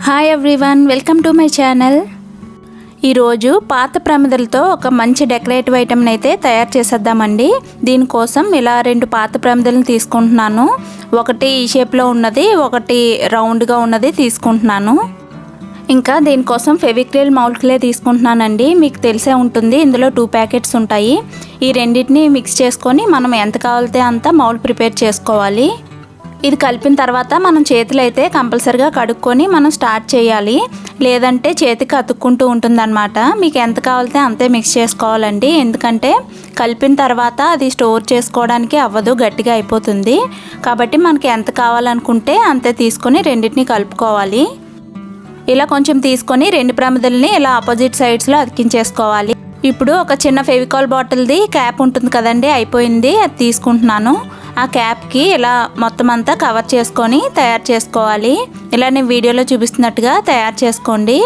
Hi everyone, welcome to my channel. ఈరోజు పాత ప్రమిదలతో ఒక మంచి డెకరేటివ్ ఐటెంని అయితే తయారు చేసేద్దామండి. దీనికోసం ఇలా 2 పాత ప్రమిదలను తీసుకుంటున్నాను. ఒకటి ఈ షేప్లో ఉన్నది, ఒకటి రౌండ్గా ఉన్నది తీసుకుంటున్నాను. ఇంకా దీనికోసం ఫెవిక్రిల్ మౌల్డ్ క్లే తీసుకుంటున్నానండి. మీకు తెలిసే ఉంటుంది, ఇందులో 2 ప్యాకెట్స్ ఉంటాయి. ఈ రెండింటిని మిక్స్ చేసుకొని మనం ఎంత కావాలితే అంత మౌల్డ్ ప్రిపేర్ చేసుకోవాలి. ఇది కలిపిన తర్వాత మనం చేతులు అయితే కంపల్సరిగా కడుక్కొని మనం స్టార్ట్ చేయాలి, లేదంటే చేతికి అతుక్కుంటూ ఉంటుందన్నమాట. మీకు ఎంత కావాలితే అంతే మిక్స్ చేసుకోవాలండి, ఎందుకంటే కలిపిన తర్వాత అది స్టోర్ చేసుకోవడానికి అవ్వదు, గట్టిగా అయిపోతుంది. కాబట్టి మనకి ఎంత కావాలనుకుంటే అంతే తీసుకొని రెండింటిని కలుపుకోవాలి. ఇలా కొంచెం తీసుకొని 2 ప్రమిదల్ని ఇలా ఆపోజిట్ సైడ్స్లో అతికించేసుకోవాలి. ఇప్పుడు ఒక చిన్న ఫెవికాల్ బాటిల్ది క్యాప్ ఉంటుంది కదండి, అయిపోయింది, అది తీసుకుంటున్నాను. ఆ క్యాప్కి ఇలా మొత్తం అంతా కవర్ చేసుకొని తయారు చేసుకోవాలి. ఇలా నేను వీడియోలో చూపిస్తున్నట్టుగా తయారు చేసుకోండి.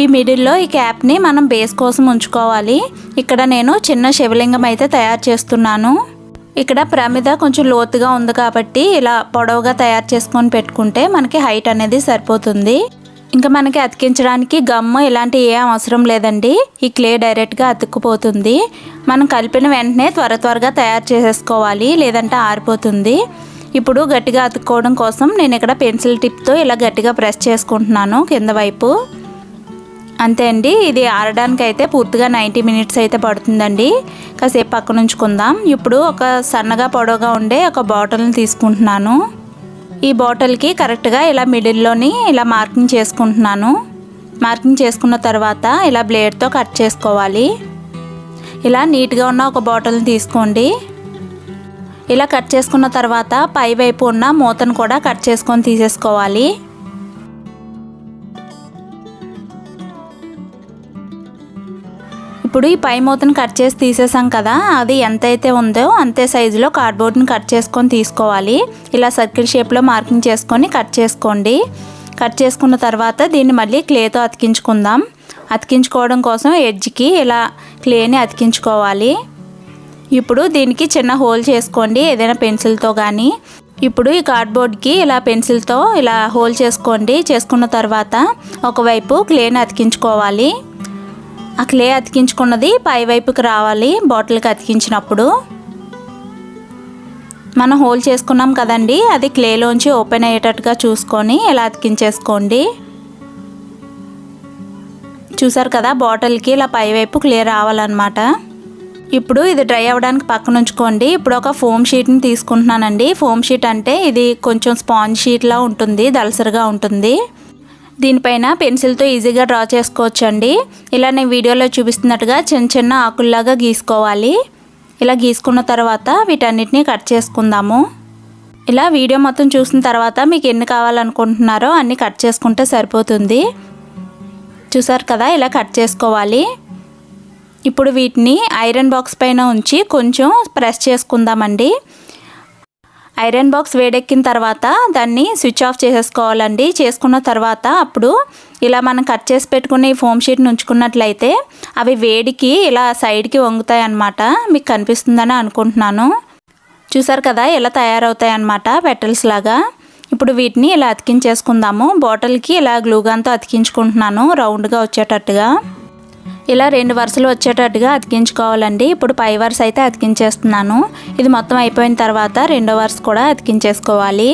ఈ మిడిల్లో ఈ క్యాప్ని మనం బేస్ కోసం ఉంచుకోవాలి. ఇక్కడ నేను చిన్న శివలింగం అయితే తయారు చేస్తున్నాను. ఇక్కడ ప్రమిద కొంచెం లోతుగా ఉంది కాబట్టి ఇలా పొడవుగా తయారు చేసుకొని పెట్టుకుంటే మనకి హైట్ అనేది సరిపోతుంది. ఇంకా మనకి అతికించడానికి గమ్ము ఇలాంటి ఏ అవసరం లేదండి, ఈ క్లే డైరెక్ట్గా అతుక్కుపోతుంది. మనం కలిపిన వెంటనే త్వరగా తయారు చేసేసుకోవాలి, లేదంటే ఆరిపోతుంది. ఇప్పుడు గట్టిగా అతుక్కోవడం కోసం నేను ఇక్కడ పెన్సిల్ టిప్తో ఇలా గట్టిగా ప్రెస్ చేసుకుంటున్నాను కింద వైపు. అంతే అండి, ఇది ఆరడానికి అయితే పూర్తిగా 90 మినిట్స్ అయితే పడుతుందండి. కాసేపు పక్కన ఉంచుకుందాం. ఇప్పుడు ఒక సన్నగా పొడవుగా ఉండే ఒక బాటిల్ని తీసుకుంటున్నాను. ఈ బాటిల్కి కరెక్ట్గా ఇలా మిడిల్లోని ఇలా మార్కింగ్ చేసుకుంటున్నాను. మార్కింగ్ చేసుకున్న తర్వాత ఇలా బ్లేడ్తో కట్ చేసుకోవాలి. ఇలా నీట్గా ఉన్న ఒక బాటిల్ని తీసుకోండి. ఇలా కట్ చేసుకున్న తర్వాత పై వైపు ఉన్న మూతను కూడా కట్ చేసుకొని తీసేసుకోవాలి. ఇప్పుడు ఈ పై మూతను కట్ చేసి తీసేసాం కదా, అది ఎంతైతే ఉందో అంతే సైజులో కార్డ్బోర్డ్ని కట్ చేసుకొని తీసుకోవాలి. ఇలా సర్కిల్ షేప్లో మార్కింగ్ చేసుకొని కట్ చేసుకోండి. కట్ చేసుకున్న తర్వాత దీన్ని మళ్ళీ క్లేతో అతికించుకుందాం. అతికించుకోవడం కోసం ఎడ్జ్కి ఇలా క్లేని అతికించుకోవాలి. ఇప్పుడు దీనికి చిన్న హోల్ చేసుకోండి, ఏదైనా పెన్సిల్తో కానీ. ఇప్పుడు ఈ కార్డ్బోర్డ్కి ఇలా పెన్సిల్తో ఇలా హోల్ చేసుకోండి. చేసుకున్న తర్వాత ఒకవైపు క్లేని అతికించుకోవాలి. ఆ క్లే అతికించుకున్నది పై వైపుకి రావాలి. బాటిల్కి అతికించినప్పుడు మనం హోల్ చేసుకున్నాం కదండి, అది క్లేలోంచి ఓపెన్ అయ్యేటట్టుగా చూసుకొని ఇలా అతికించేసుకోండి. చూసారు కదా, బాటిల్కి ఇలా పై వైపు క్లే రావాలన్నమాట. ఇప్పుడు ఇది డ్రై అవ్వడానికి పక్కన ఉంచుకోండి. ఇప్పుడు ఒక ఫోమ్ షీట్ని తీసుకుంటున్నానండి. ఫోమ్ షీట్ అంటే ఇది కొంచెం స్పాంజ్ షీట్లా ఉంటుంది, దళసరిగా ఉంటుంది. దీనిపైన పెన్సిల్తో ఈజీగా డ్రా చేసుకోవచ్చండి. ఇలా నేను వీడియోలో చూపిస్తున్నట్టుగా చిన్న చిన్న ఆకుల్లాగా గీసుకోవాలి. ఇలా గీసుకున్న తర్వాత వీటన్నిటిని కట్ చేసుకుందాము. ఇలా వీడియో మొత్తం చూసిన తర్వాత మీకు ఎన్ని కావాలనుకుంటున్నారో అన్ని కట్ చేసుకుంటే సరిపోతుంది. చూసారు కదా, ఇలా కట్ చేసుకోవాలి. ఇప్పుడు వీటిని ఐరన్ బాక్స్ పైన ఉంచి కొంచెం ప్రెస్ చేసుకుందామండి. ఐరన్ బాక్స్ వేడెక్కిన తర్వాత దాన్ని స్విచ్ ఆఫ్ చేసేసుకోవాలండి. చేసుకున్న తర్వాత అప్పుడు ఇలా మనం కట్ చేసి పెట్టుకున్న ఈ ఫోమ్ షీట్ని ఉంచుకున్నట్లయితే అవి వేడికి ఇలా సైడ్కి వంగుతాయి అన్నమాట. మీకు కనిపిస్తుందని అనుకుంటున్నాను. చూసారు కదా, ఇలా తయారవుతాయి అన్నమాట పెటల్స్ లాగా. ఇప్పుడు వీటిని ఇలా అతికించేసుకుందాము. బాటిల్కి ఇలా గ్లూగాన్తో అతికించుకుంటున్నాను రౌండ్గా వచ్చేటట్టుగా. ఇలా 2 వరుసలు వచ్చేటట్టుగా అతికించుకోవాలండి. ఇప్పుడు పై వరుస అయితే అతికించేస్తున్నాను. ఇది మొత్తం అయిపోయిన తర్వాత 2వ వరుస కూడా అతికించేసుకోవాలి.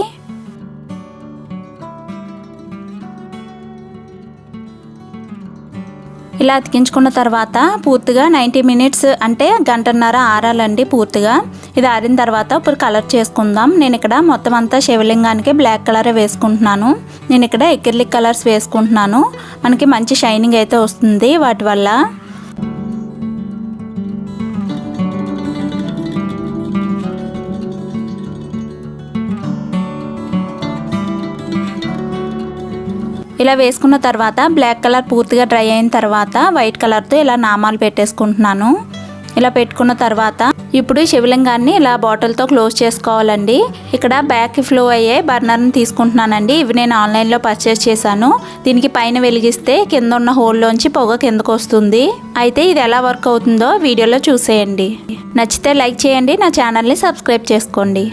ఇలా అతికించుకున్న తర్వాత పూర్తిగా 90 మినిట్స్ అంటే గంటన్నర ఆరాలండి పూర్తిగా. ఇది ఆరిన తర్వాత ఇప్పుడు కలర్ చేసుకుందాం. నేను ఇక్కడ మొత్తం అంతా శివలింగానికి బ్లాక్ కలరే వేసుకుంటున్నాను. నేను ఇక్కడ ఎక్రిలిక్ కలర్స్ వేసుకుంటున్నాను. మనకి మంచి షైనింగ్ అయితే వస్తుంది వాటి వల్ల. ఇలా వేసుకున్న తర్వాత బ్లాక్ కలర్ పూర్తిగా డ్రై అయిన తర్వాత వైట్ కలర్తో ఇలా నామాలు పెట్టేసుకుంటున్నాను. ఇలా పెట్టుకున్న తర్వాత ఇప్పుడు శివలింగాన్ని ఇలా బాటిల్తో క్లోజ్ చేసుకోవాలండి. ఇక్కడ బ్యాక్ ఫ్లో అయ్యే బర్నర్ని తీసుకుంటున్నానండి. ఇవి నేను ఆన్లైన్లో పర్చేస్ చేశాను. దీనికి పైన వెలిగిస్తే కింద ఉన్న హోల్లోంచి పొగ కిందకు వస్తుంది. అయితే ఇది ఎలా వర్క్ అవుతుందో వీడియోలో చూసేయండి. నచ్చితే లైక్ చేయండి, నా ఛానల్ని సబ్స్క్రైబ్ చేసుకోండి.